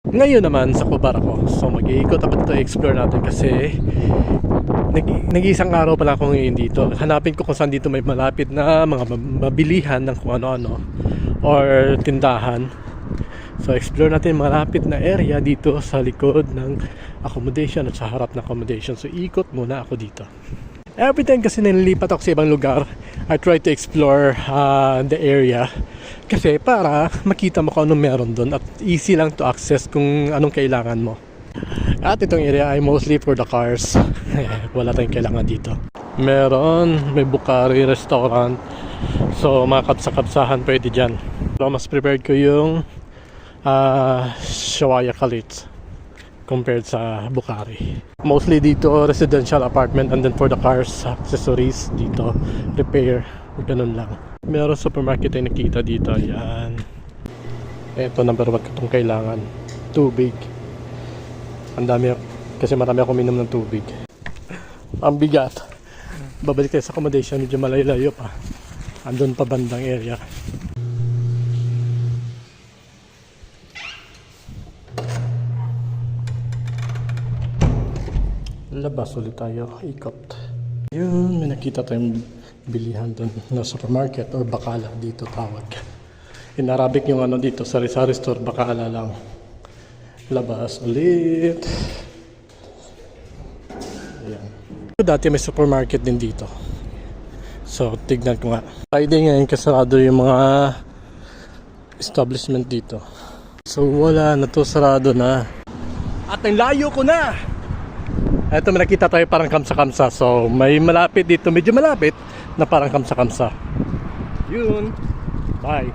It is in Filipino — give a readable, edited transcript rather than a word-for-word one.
Ngayon naman sa Cobar ako. So mag-iikot ako dito, explore natin kasi nag-iisang araw pala ako ngayon dito. Hanapin ko kung saan dito may malapit na mga mabilihan ng kung ano-ano or tindahan. So explore natin malapit na area dito sa likod ng accommodation at sa harap ng accommodation. So ikot muna ako dito. Every time kasi nililipat ako sa ibang lugar, I try to explore the area. Kasi para makita mo kung anong meron doon at easy lang to access kung anong kailangan mo. At itong area ay mostly for the cars. Wala tayong kailangan dito. May Bukari restaurant. So mga kapsa-kapsahan pwede dyan. So mas prepared ko yung Shawaya Khalid compared sa Bukari. Mostly dito residential apartment, and then for the cars, accessories dito, repair, ganun lang. Meron supermarket ay nakita dito. Yan. Ito number 1 itong kailangan. Tubig. Ang dami, kasi marami ako minom ng tubig. Ang bigat. Babalik tayo sa accommodation, medyo malayo-layo pa. Andun pa bandang area. Labas ulit tayo, ikot. Yun, may nakita tayong bilihan doon na supermarket or bakala dito tawag. In Arabic yung ano dito, sari-sari store, bakala lang. Labas ulit. Ayan. Dati may supermarket din dito. So, tignan ko nga. Friday ngayon kasarado yung mga establishment dito. So, wala na to, sarado na. At ang layo ko na! Ito may nakita tayo parang kamsa-kamsa. So may malapit dito, medyo malapit na parang kamsa-kamsa. Yun. Bye.